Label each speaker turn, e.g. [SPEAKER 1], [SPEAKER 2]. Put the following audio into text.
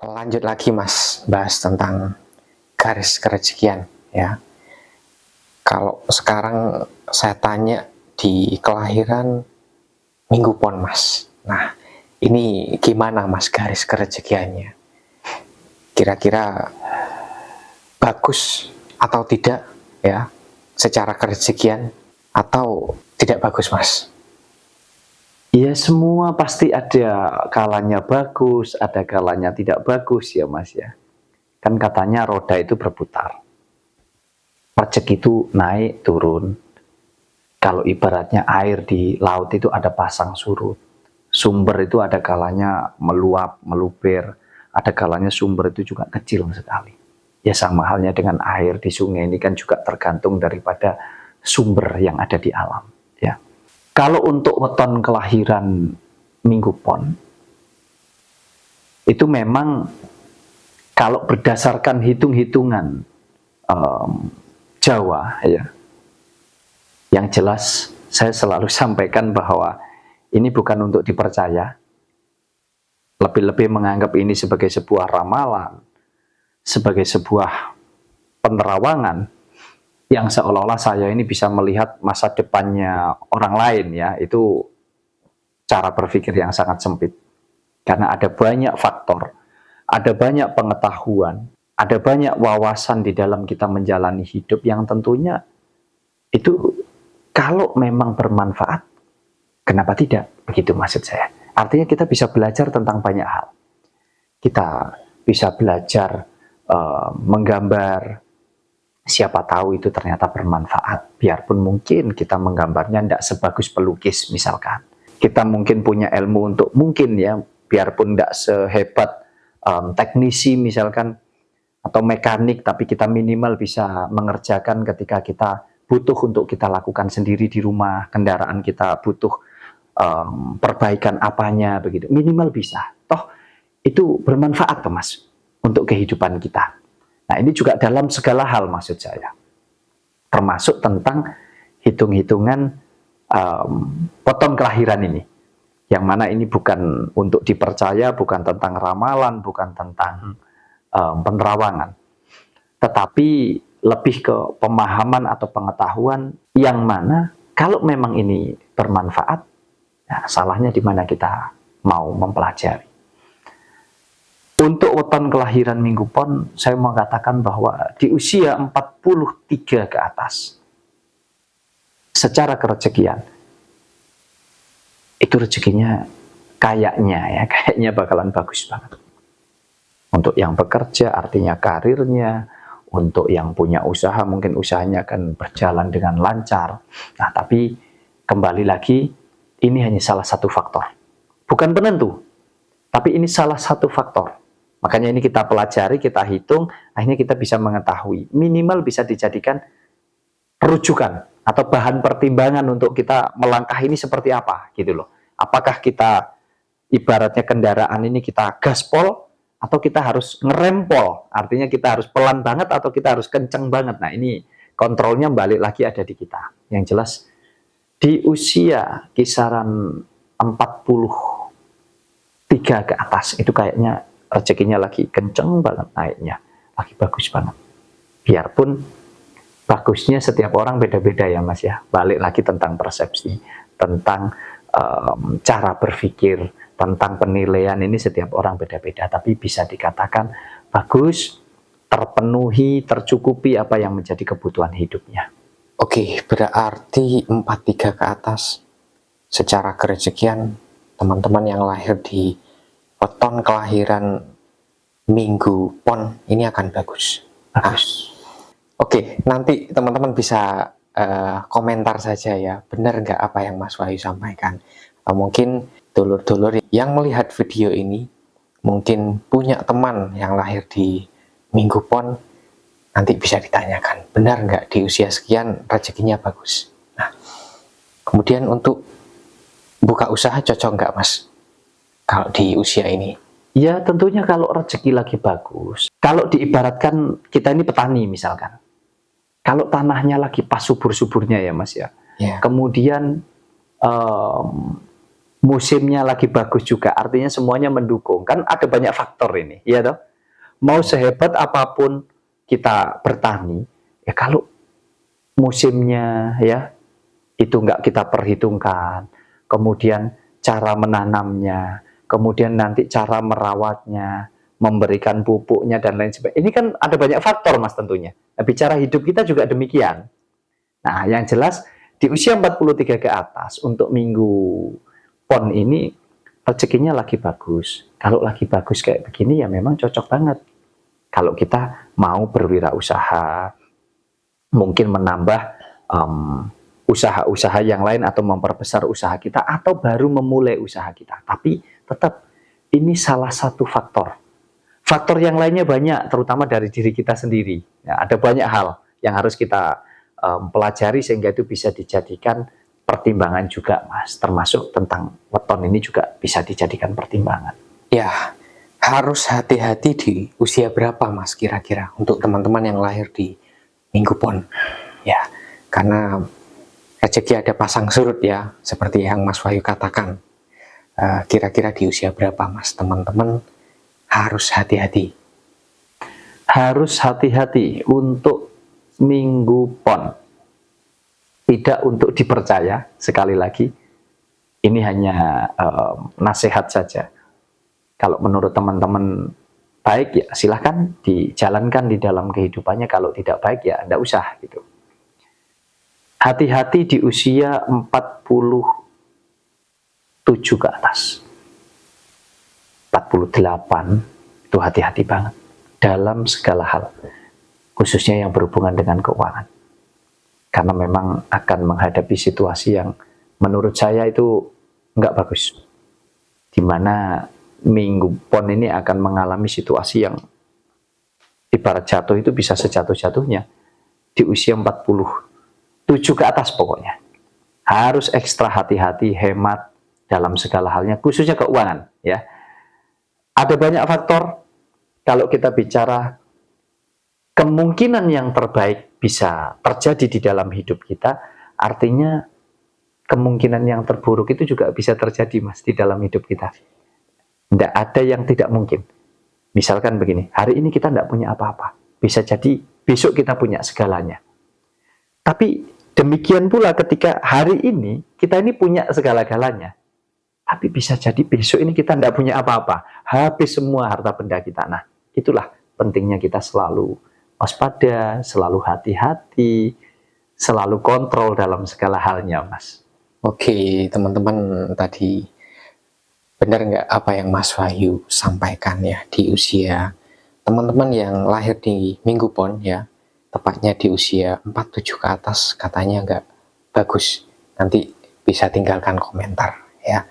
[SPEAKER 1] Lanjut lagi Mas, bahas tentang garis kerezekian ya. Kalau sekarang saya tanya di kelahiran Minggu Pon Mas. Nah, ini gimana Mas garis kerezekiannya? Kira-kira bagus atau tidak ya secara kerezekian atau tidak bagus Mas?
[SPEAKER 2] Ya semua pasti ada kalanya bagus, ada kalanya tidak bagus ya Mas ya. Kan katanya roda itu berputar. Rezeki itu naik turun. Kalau ibaratnya air di laut itu ada pasang surut. Sumber itu ada kalanya meluap, meluber. Ada kalanya sumber itu juga kecil sekali. Ya sama halnya dengan air di sungai ini kan juga tergantung daripada sumber yang ada di alam. Ya. Kalau untuk weton kelahiran Minggu Pon, itu memang kalau berdasarkan hitung-hitungan Jawa, ya, yang jelas saya selalu sampaikan bahwa ini bukan untuk dipercaya, lebih-lebih menganggap ini sebagai sebuah ramalan, sebagai sebuah penerawangan, yang seolah-olah saya ini bisa melihat masa depannya orang lain ya, itu cara berpikir yang sangat sempit. Karena ada banyak faktor, ada banyak pengetahuan, ada banyak wawasan di dalam kita menjalani hidup yang tentunya itu kalau memang bermanfaat, kenapa tidak? Begitu maksud saya. Artinya kita bisa belajar tentang banyak hal. Kita bisa belajar menggambar, siapa tahu itu ternyata bermanfaat. Biarpun mungkin kita menggambarnya tidak sebagus pelukis misalkan. Kita mungkin punya ilmu untuk mungkin ya, biarpun tidak sehebat teknisi misalkan, atau mekanik, tapi kita minimal bisa mengerjakan ketika kita butuh untuk kita lakukan sendiri di rumah, kendaraan kita butuh perbaikan apanya, begitu. Minimal bisa. Toh itu bermanfaat tuh Mas, untuk kehidupan kita. Nah ini juga dalam segala hal maksud saya, termasuk tentang hitung-hitungan weton kelahiran ini, yang mana ini bukan untuk dipercaya, bukan tentang ramalan, bukan tentang penerawangan, tetapi lebih ke pemahaman atau pengetahuan yang mana kalau memang ini bermanfaat, ya salahnya di mana kita mau mempelajari. Untuk weton kelahiran Minggu Pon, saya mau katakan bahwa di usia 43 ke atas, secara kerezekian, itu rezekinya kayaknya bakalan bagus banget. Untuk yang bekerja, artinya karirnya, untuk yang punya usaha, mungkin usahanya akan berjalan dengan lancar. Nah, tapi kembali lagi, ini hanya salah satu faktor. Bukan penentu, tapi ini salah satu faktor. Makanya ini kita pelajari, kita hitung, akhirnya kita bisa mengetahui. Minimal bisa dijadikan rujukan atau bahan pertimbangan untuk kita melangkah ini seperti apa, gitu loh. Apakah kita ibaratnya kendaraan ini kita gaspol, atau kita harus ngerempol, artinya kita harus pelan banget atau kita harus kenceng banget. Nah ini kontrolnya balik lagi ada di kita. Yang jelas di usia kisaran 43 ke atas itu kayaknya rezekinya lagi kenceng banget naiknya, lagi bagus banget. Biarpun bagusnya setiap orang beda-beda ya Mas ya, balik lagi tentang persepsi, tentang cara berpikir, tentang penilaian, ini setiap orang beda-beda, tapi bisa dikatakan bagus, terpenuhi, tercukupi apa yang menjadi kebutuhan hidupnya.
[SPEAKER 1] Oke, berarti 43 ke atas secara kerezekian teman-teman yang lahir di weton kelahiran Minggu Pon ini akan bagus.
[SPEAKER 2] Bagus.
[SPEAKER 1] Oke, nanti teman-teman bisa komentar saja ya, benar nggak apa yang Mas Wahyu sampaikan. Atau mungkin dulur-dulur yang melihat video ini mungkin punya teman yang lahir di Minggu Pon, nanti bisa ditanyakan, benar nggak di usia sekian rezekinya bagus. Nah, kemudian untuk buka usaha cocok nggak Mas kalau di usia ini?
[SPEAKER 2] Ya tentunya kalau rezeki lagi bagus, kalau diibaratkan kita ini petani misalkan, kalau tanahnya lagi pas subur-suburnya ya Mas ya,
[SPEAKER 1] Yeah.
[SPEAKER 2] kemudian musimnya lagi bagus juga, artinya semuanya mendukung. Kan ada banyak faktor ini, ya toh? Mau sehebat apapun kita bertani, ya kalau musimnya ya itu nggak kita perhitungkan, kemudian cara menanamnya, kemudian nanti cara merawatnya, memberikan pupuknya dan lain sebagainya. Ini kan ada banyak faktor Mas tentunya. Nah, bicara hidup kita juga demikian. Nah, yang jelas di usia 43 ke atas untuk minggu pon ini rezekinya lagi bagus. Kalau lagi bagus kayak begini ya memang cocok banget. Kalau kita mau berwirausaha, mungkin menambah usaha-usaha yang lain atau memperbesar usaha kita atau baru memulai usaha kita. Tapi tetap ini salah satu faktor. Faktor yang lainnya banyak, terutama dari diri kita sendiri. Ya, ada banyak hal yang harus kita pelajari sehingga itu bisa dijadikan pertimbangan juga, Mas. Termasuk tentang weton ini juga bisa dijadikan pertimbangan.
[SPEAKER 1] Ya, harus hati-hati di usia berapa Mas kira-kira untuk teman-teman yang lahir di minggu pon. Ya, karena rezeki ada pasang surut ya, seperti yang Mas Wahyu katakan. Kira-kira di usia berapa Mas teman-teman harus hati-hati?
[SPEAKER 2] Harus hati-hati untuk minggu pon. Tidak untuk dipercaya, sekali lagi, ini hanya nasihat saja. Kalau menurut teman-teman baik ya silahkan dijalankan di dalam kehidupannya, kalau tidak baik ya tidak usah gitu. Hati-hati di usia 47 ke atas. 48 itu hati-hati banget dalam segala hal, khususnya yang berhubungan dengan keuangan. Karena memang akan menghadapi situasi yang menurut saya itu nggak bagus. Dimana minggu pon ini akan mengalami situasi yang ibarat jatuh itu bisa sejatuh-jatuhnya di usia 47 ke atas pokoknya. Harus ekstra hati-hati, hemat dalam segala halnya, khususnya keuangan ya. Ada banyak faktor kalau kita bicara kemungkinan yang terbaik bisa terjadi di dalam hidup kita, artinya kemungkinan yang terburuk itu juga bisa terjadi Mas di dalam hidup kita. Tidak ada yang tidak mungkin. Misalkan begini, hari ini kita tidak punya apa-apa, bisa jadi besok kita punya segalanya. Tapi demikian pula ketika hari ini kita ini punya segala-galanya, tapi bisa jadi besok ini kita tidak punya apa-apa, habis semua harta benda kita. Nah, itulah pentingnya kita selalu waspada, selalu hati-hati, selalu kontrol dalam segala halnya, Mas.
[SPEAKER 1] Oke, teman-teman, tadi benar nggak apa yang Mas Wahyu sampaikan ya, di usia teman-teman yang lahir di minggu pon ya, tepatnya di usia 47 ke atas, katanya nggak bagus. Nanti bisa tinggalkan komentar ya.